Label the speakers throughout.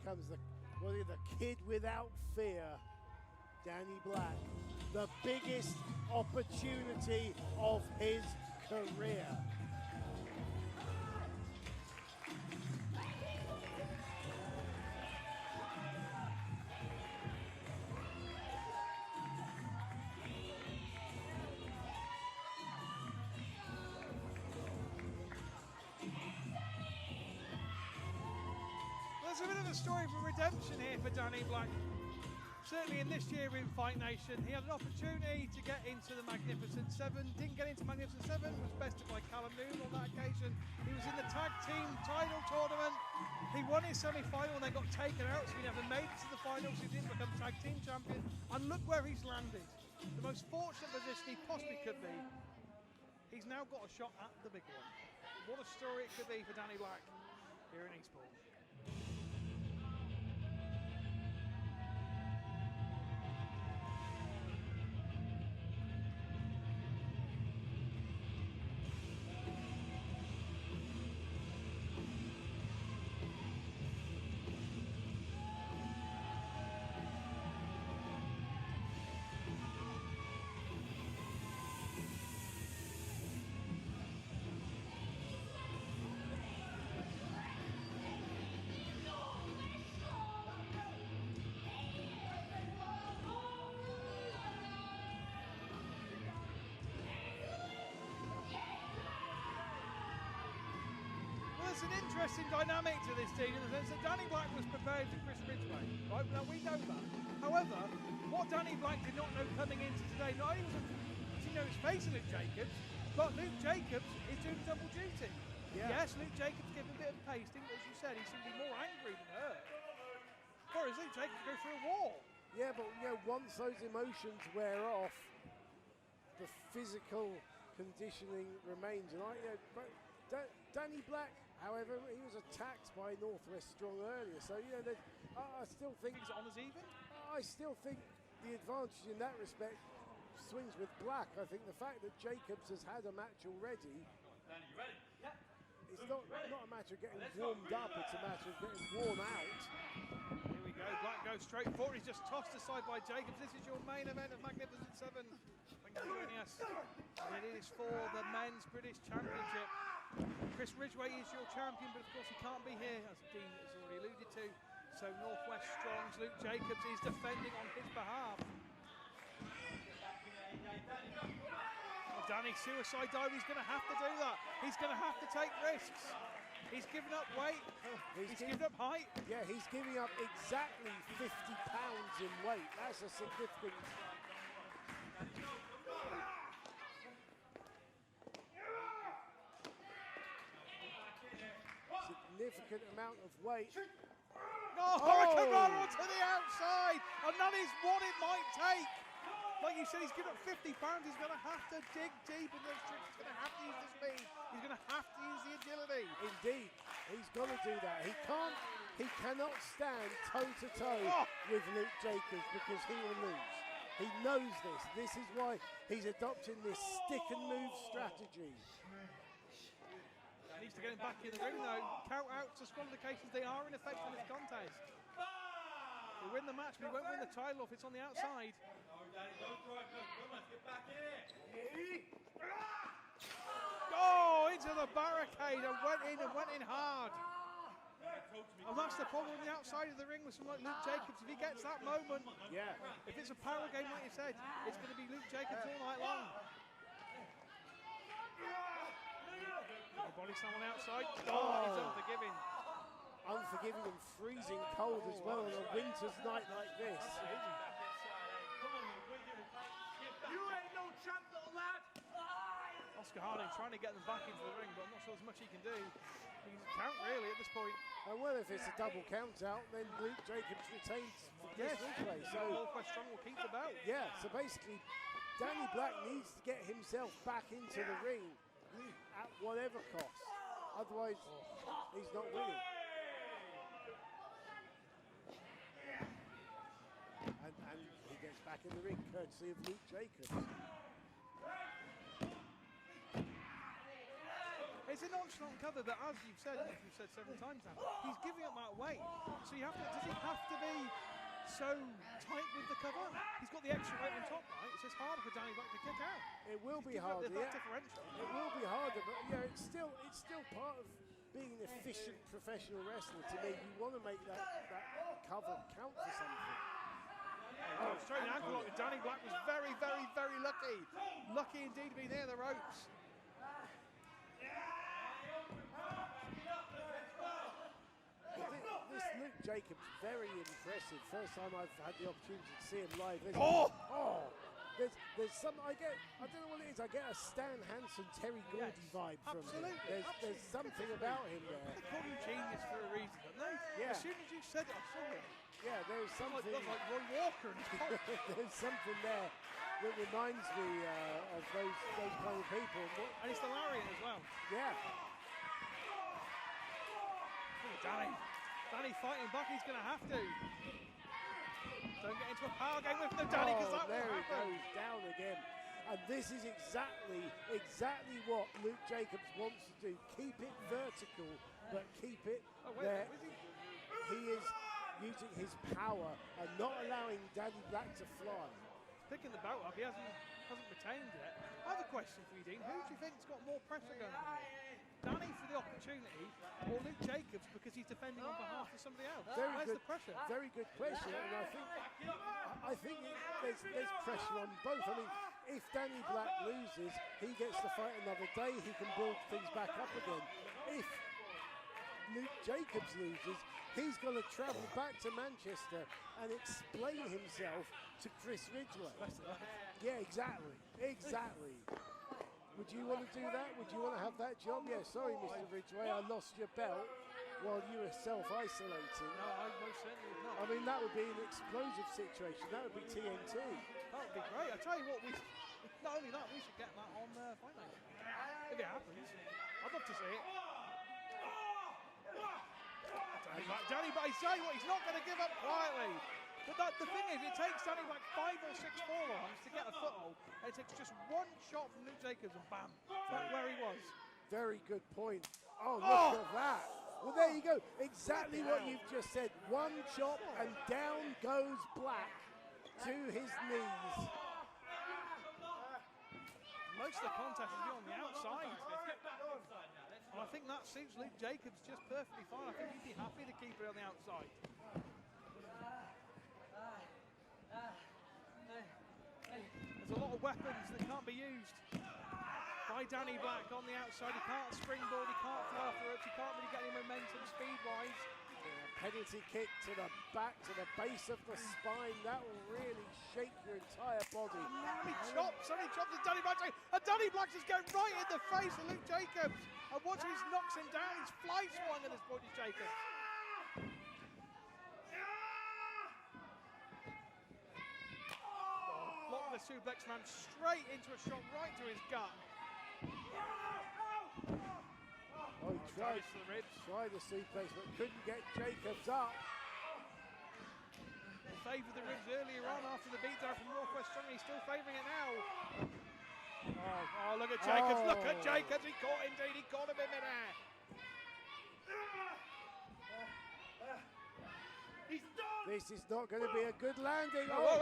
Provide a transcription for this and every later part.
Speaker 1: comes the kid without fear, Danny Black. The biggest opportunity of his career.
Speaker 2: There's a bit of a story for redemption here for Danny Black. Certainly in this year in Fight Nation, he had an opportunity to get into the Magnificent Seven, didn't get into Magnificent Seven, was bested by Callum Noon on that occasion. He was in the tag team title tournament. He won his semi-final and then got taken out, so he never made it to the finals. He didn't become tag team champion. And look where he's landed. The most fortunate position he possibly could be. He's now got a shot at the big one. What a story it could be for Danny Black here in Eastbourne. Interesting dynamic to this team in the sense that Danny Black was prepared for Chris Ridgway, right? Now we know that. However, what Danny Black did not know coming into today, not only was he was facing Luke Jacobs, but Luke Jacobs is doing double duty. Yeah. Yes, Luke Jacobs gave him a bit of pasting, but as you said, he seemed to be more angry than hurt. Whereas Luke Jacobs go through a wall.
Speaker 1: Yeah, but once those emotions wear off, the physical conditioning remains. And Danny Black, however, he was attacked by Northwest Strong earlier, so I still think
Speaker 2: he's on as even.
Speaker 1: I still think the advantage in that respect swings with Black. I think the fact that Jacobs has had a match already.
Speaker 3: Danny, you ready? Yeah.
Speaker 1: It's not a matter of getting warmed up; it's a matter of getting worn out.
Speaker 2: Here we go. Black goes straight forward. He's just tossed aside by Jacobs. This is your main event of Magnificent Seven. Thank you for joining us. And it is for the Men's British Championship. Chris Ridgway is your champion, but of course he can't be here, as Dean has already alluded to. So Northwest Strong's Luke Jacobs is defending on his behalf. Oh, Danny, suicide dive, he's going to have to do that. He's going to have to take risks. He's given up weight, he's given up height.
Speaker 1: Yeah, he's giving up exactly 50 pounds in weight. That's a significant... significant amount of weight.
Speaker 2: Hurricane Runner to the outside, and that is what it might take. Like you said, he's given up 50 pounds. He's going to have to dig deep in those tricks. He's going to have to use the speed. He's going to have to use the agility.
Speaker 1: Indeed, he's got to do that. He cannot stand toe-to-toe with Luke Jacobs because he will lose. He knows this. This is why he's adopting this stick-and-move strategy.
Speaker 2: Needs to get him back in the ring though. Count out disqualifications, they are in effect in this contest. We win the match, but we won't win the title if it's on the outside.
Speaker 3: No, Danny, don't try. Come on, get back in.
Speaker 2: Oh, into the barricade and went in hard. And that's the problem on the outside of the ring with someone like Luke Jacobs. If he gets that moment, if it's a power game like you said, it's going to be Luke Jacobs all night long. Body slam on the outside. He's unforgiving.
Speaker 1: Unforgiving and freezing cold as well on a winter's night like this.
Speaker 3: You ain't no champ, little lad.
Speaker 2: Oscar Harding trying to get them back into the ring, but I'm not sure there's much he can do. He can count really at this point.
Speaker 1: And well, if it's a double count out, then Luke Jacobs retains for this replay. So
Speaker 2: Northwest Strong will keep the belt.
Speaker 1: Yeah, so basically Danny Black needs to get himself back into the ring at whatever cost. Otherwise, he's not winning. And he gets back in the ring, courtesy of Luke Jacobs.
Speaker 2: It's a nonchalant cover, but as you've said several times now, he's giving up that weight. So you have to, does he have to be so tight with the cover? He's got the extra weight on top, right? So it's harder for Danny Black to kick out.
Speaker 1: It will be
Speaker 2: He's giving up
Speaker 1: harder.
Speaker 2: that
Speaker 1: Yeah.
Speaker 2: differential.
Speaker 1: It will be harder, but yeah, it's still part of being an efficient professional wrestler. To me, you want to make that cover count for something.
Speaker 2: Oh, straight ankle lock. Danny Black was very, very, very lucky. Lucky indeed to be near the ropes.
Speaker 1: This Luke Jacobs, very impressive. First time I've had the opportunity to see him live. There's some, I don't know what it is, I get a Stan Hansen, Terry Gordy vibe from him. There's something about him there.
Speaker 2: They call him genius for a reason, don't they?
Speaker 1: Yeah.
Speaker 2: As soon as you said it, I saw it.
Speaker 1: Yeah, there's something.
Speaker 2: Like Roy Walker and
Speaker 1: There's something there that reminds me of those kind of people.
Speaker 2: And it's the lariat as well.
Speaker 1: Yeah.
Speaker 2: Danny fighting back, he's going to have to. Don't get into a power game with the Danny, because that
Speaker 1: there
Speaker 2: will
Speaker 1: he
Speaker 2: happen.
Speaker 1: goes down again. And this is exactly what Luke Jacobs wants to do. Keep it vertical, but keep it there. He is using his power and not allowing Danny Black to fly.
Speaker 2: Picking the belt up, he hasn't retained yet. I have a question for you, Dean. Who do you think's got more pressure going on here? Danny for the opportunity, or Luke Jacobs because he's defending on behalf of somebody else? Where's the pressure?
Speaker 1: Very good question, and I think there's pressure on both. I mean, if Danny Black loses, he gets to fight another day. He can build things back up again. If Luke Jacobs loses, he's going to travel back to Manchester and explain himself to Chris Ridgway. Yeah, exactly. Would you want to do that? Would you want to have that job? Yeah, sorry, Mr. Ridgway, I lost your belt while you were self-isolating.
Speaker 2: No, I most certainly would not.
Speaker 1: I mean, that would be an explosive situation. That would be TNT.
Speaker 2: That would be great. I tell you what, not only that, we should get that on Fight Night. If it happens, I'd love to see it. Danny Black, I tell you what, he's not going to give up quietly. But the thing is, it takes Danny Black 5 or 6 forearms to get a foothold, and it takes just one shot from Luke Jacobs, and bam, that's where he was.
Speaker 1: Very good point. Oh, look at that. Well, there you go. Exactly what you've just said. One chop, and down goes Black to his knees.
Speaker 2: Most of the contest is on the outside. And I think that suits Luke Jacobs just perfectly fine. I think he'd be happy to keep it on the outside. There's a lot of weapons that can't be used by Danny Black on the outside. He can't springboard, he can't fly off the ropes, he can't really get any momentum speed-wise.
Speaker 1: Penalty kick to the back, to the base of the spine. That will really shake your entire body.
Speaker 2: And he chops at Danny Black. And Danny Black just going right in the face of Luke Jacobs. And watch how he knocks him down. He's fly swung at this point, Jacobs. Block the suplex man straight into a shot right to his gut.
Speaker 1: Oh, he tried the suplex, but couldn't get Jacobs up.
Speaker 2: He favoured the ribs earlier on after the beatdown from Northwest Strong. He's still favouring it now. Oh, look at Jacobs. Look at Jacobs. He caught him, indeed. He caught him in midair.
Speaker 1: This is not going to be a good landing.
Speaker 2: Whoa,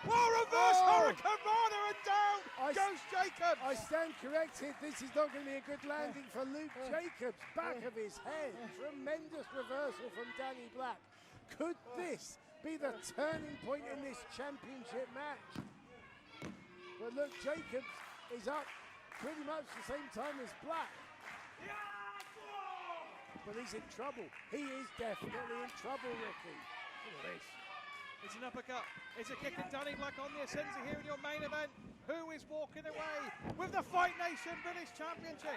Speaker 2: reverse Hurricane Rana, and down goes Jacobs.
Speaker 1: I stand corrected. This is not going to be a good landing for Luke Jacobs. Back of his head. Tremendous reversal from Danny Black. Could this be the turning point in this championship match? But look, Jacobs is up pretty much the same time as Black. But he's in trouble. He is definitely in trouble, Ricky.
Speaker 2: Look at this. It's an uppercut. It's a kick at Danny Black on the ascendancy here in your main event. Who is walking away with the Fight Nation British Championship?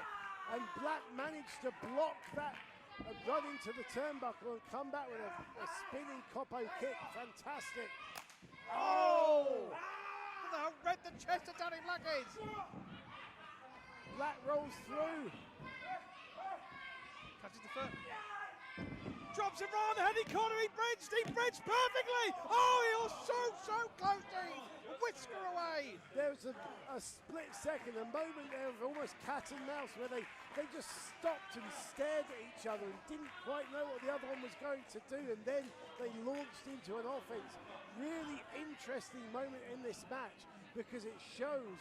Speaker 1: And Black managed to block that and run into the turnbuckle and come back with a spinning Coppo kick. Fantastic. Oh!
Speaker 2: Look how red the chest of Danny Black is.
Speaker 1: Black rolls through.
Speaker 2: Catches the foot. Drops him round the head. He caught him. He bridged perfectly. Oh, he was so close, Dean. Whisker away.
Speaker 1: There was a split second, a moment there of almost cat and mouse where they they just stopped and stared at each other and didn't quite know what the other one was going to do, and then they launched into an offense. Really interesting moment in this match because it shows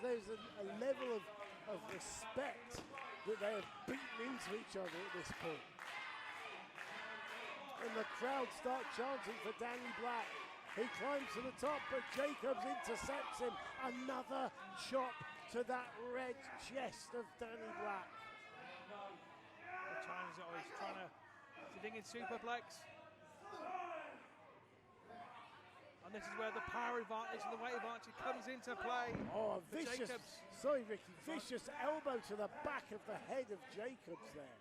Speaker 1: there's a level of respect that they have beaten into each other at this point. And the crowd start chanting for Danny Black. He climbs to the top, but Jacobs intercepts him. Another chop to that red chest of Danny Black.
Speaker 2: What time is it? Oh, he's trying to dig in superplex. And this is where the power advantage and the weight advantage comes into play.
Speaker 1: Oh, a vicious, sorry Ricky, vicious elbow to the back of the head of Jacobs there.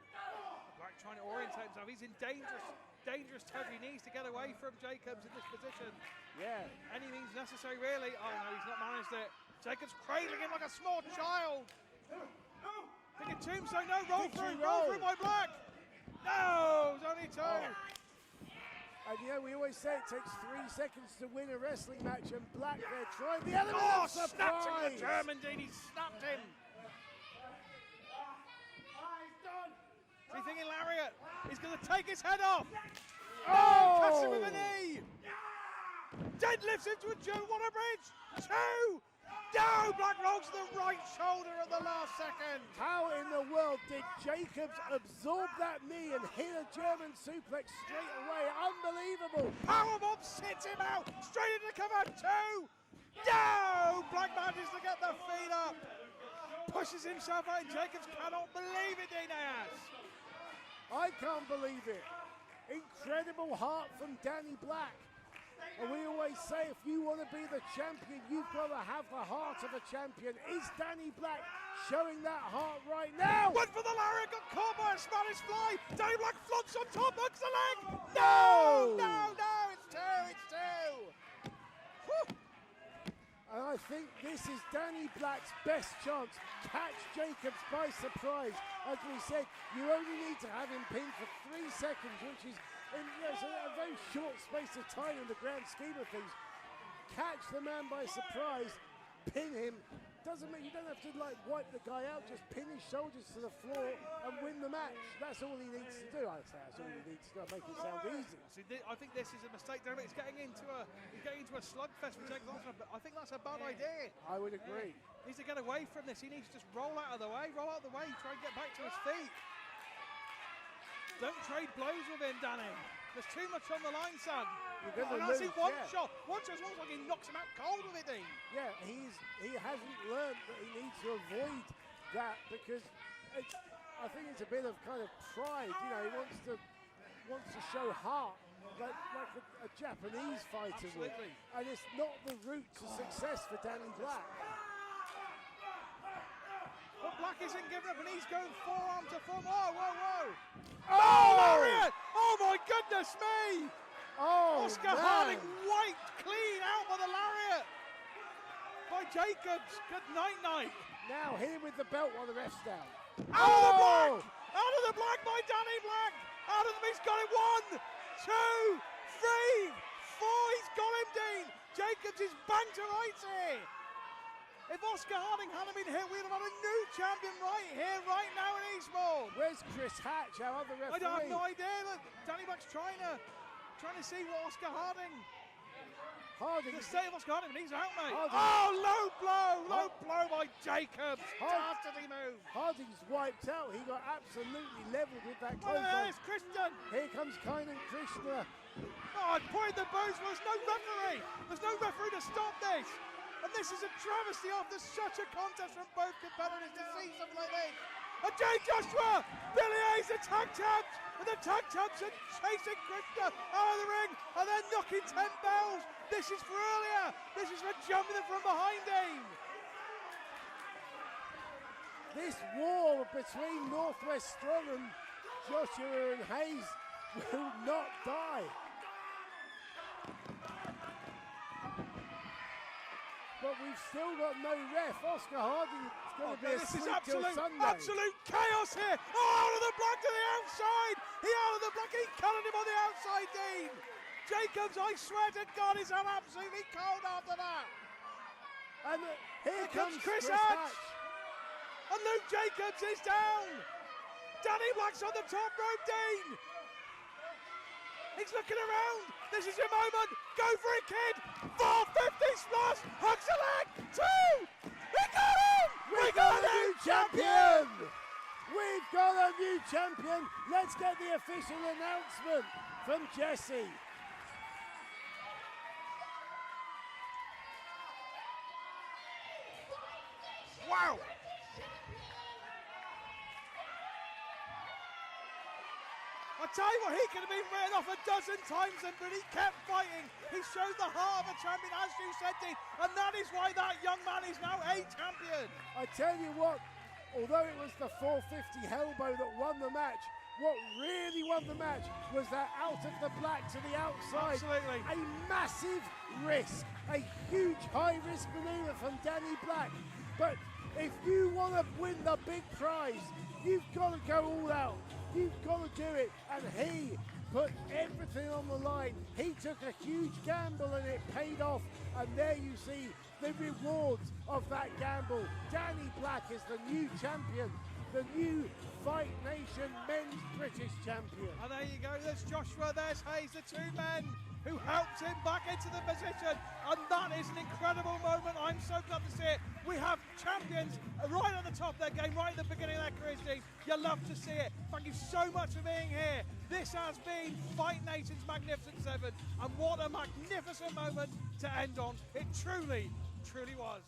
Speaker 2: Black trying to orientate himself. He's in dangerous territory. He needs to get away from Jacobs in this position.
Speaker 1: Yeah.
Speaker 2: Any means necessary, really. Oh no, he's not managed it. Jacobs cradling him like a small child. Thinking tombstone, no, roll through by Black. No, it's only two.
Speaker 1: Oh. And you know, we always say it takes 3 seconds to win a wrestling match, and Black there tried the element of surprise.
Speaker 2: Snapped him, the German Dean, he snapped him. Is he thinking lariat? He's going to take his head off. Oh! Catch him with a knee. Deadlifts into a water bridge. Two. No, Black rolls to the right shoulder at the last second.
Speaker 1: How in the world did Jacobs absorb that knee and hit a German suplex straight away? Unbelievable.
Speaker 2: Powerbomb sits him out. Straight into cover. Two. No, Black manages to get the feet up. Pushes himself out and Jacobs cannot believe it, Diaz.
Speaker 1: I can't believe it. Incredible heart from Danny Black. And we always say if you want to be the champion, you've got to have the heart of a champion. Is Danny Black showing that heart right now?
Speaker 2: Went for the lariat, got caught by a Spanish fly. Danny Black floats on top, hooks the leg.
Speaker 1: No!
Speaker 2: No, it's two. Whew.
Speaker 1: And I think this is Danny Black's best chance. Catch Jacobs by surprise. As we said, you only need to have him pinned for 3 seconds, which is it's a very short space of time in the grand scheme of things. Catch the man by surprise, pin him. Doesn't mean you don't have to like wipe the guy out. Just pin his shoulders to the floor and win the match. That's all he needs to do. I say that's all he needs to do. Make it sound easy.
Speaker 2: See, I think this is a mistake. He's getting into a slugfest with Jake Lawson, but I think that's a bad idea.
Speaker 1: I would agree.
Speaker 2: He needs to get away from this. He needs to just roll out of the way, try and get back to his feet. Don't trade blows with him, Danny. There's too much on the line, son.
Speaker 1: You're going to lose,
Speaker 2: one shot. One shot, almost like he knocks him out cold with it, Dean.
Speaker 1: Yeah, he hasn't learned that he needs to avoid that because I think it's a bit of kind of pride. You know, he wants to show heart like a Japanese fighter would. And it's not the route to success for Danny Black.
Speaker 2: But Black isn't giving up, and he's going forearm to forearm. Whoa.
Speaker 1: Oh,
Speaker 2: lariat! Oh, my goodness me!
Speaker 1: Oh,
Speaker 2: Oscar Harding wiped clean out by the lariat by Jacobs. Good night.
Speaker 1: Now hit him with the belt while the ref's down.
Speaker 2: Out of the black by Danny Black! Out of them, he's got it. 1, 2, 3, 4. He's got him, Dean. Jacobs is bang to rights here. If Oscar Harding hadn't been hit, we'd have had a new champion right here, right now in Eastbourne.
Speaker 1: Where's Chris Hatch, our other referee?
Speaker 2: I have no idea. Look, Danny Black's trying to see what Oscar Harding. The state of Oscar Harding, but he's out, mate. Low blow by Jacobs. Dastardly move.
Speaker 1: Harding's wiped out. He got absolutely leveled with that
Speaker 2: What the hell
Speaker 1: close.
Speaker 2: is Christian?
Speaker 1: Here comes Kainan Krishna.
Speaker 2: Oh, I pointed the bows. There's no referee. There's no referee to stop this. And this is a travesty after such a contest from both competitors to see something like this. And Jay Joshua, Billy Hayes, the tag champs, and the tag champs are chasing Krishna out of the ring and then knocking 10 bells. This is for earlier. This is for jumping from behind him.
Speaker 1: This war between Northwest Strong and Joshua and Hayes will not die. But we've still got no ref. Oscar Harding is going to be asleep till Sunday.
Speaker 2: Absolute chaos here. Out of the block to the outside. Out of the block. He collared him on the outside, Dean. Jacobs, I swear to God, is absolutely cold after that.
Speaker 1: And here comes
Speaker 2: Chris
Speaker 1: Hatch.
Speaker 2: And Luke Jacobs is down. Danny Black's on the top rope, Dean. He's looking around. This is your moment. Go for it, kid. 450 splash. Hugs a leg. 2. We got him.
Speaker 1: We got a new champion. We've got a new champion. Let's get the official announcement from Jesse.
Speaker 2: Wow. I tell you what, he could have been written off a dozen times, but he kept fighting. He showed the heart of a champion, as you said, Dean, and that is why that young man is now a champion.
Speaker 1: I tell you what, although it was the 450 elbow that won the match, what really won the match was that out of the black to the outside.
Speaker 2: Absolutely.
Speaker 1: A massive risk, a huge high-risk maneuver from Danny Black. But if you want to win the big prize, you've got to go all out. You've got to do it. And he put everything on the line. He took a huge gamble and it paid off. And there you see the rewards of that gamble. Danny Black is the new champion, the new Fight Nation Men's British Champion.
Speaker 2: And there you go, there's Joshua, there's Hayes, the two men who helped him back into the position. And that is an incredible moment. I'm so glad to see it. We have champions right at the top of their game, right at the beginning of their careers, Dean. You love to see it. Thank you so much for being here. This has been Fight Nation's Magnificent Seven. And what a magnificent moment to end on. It truly, truly was.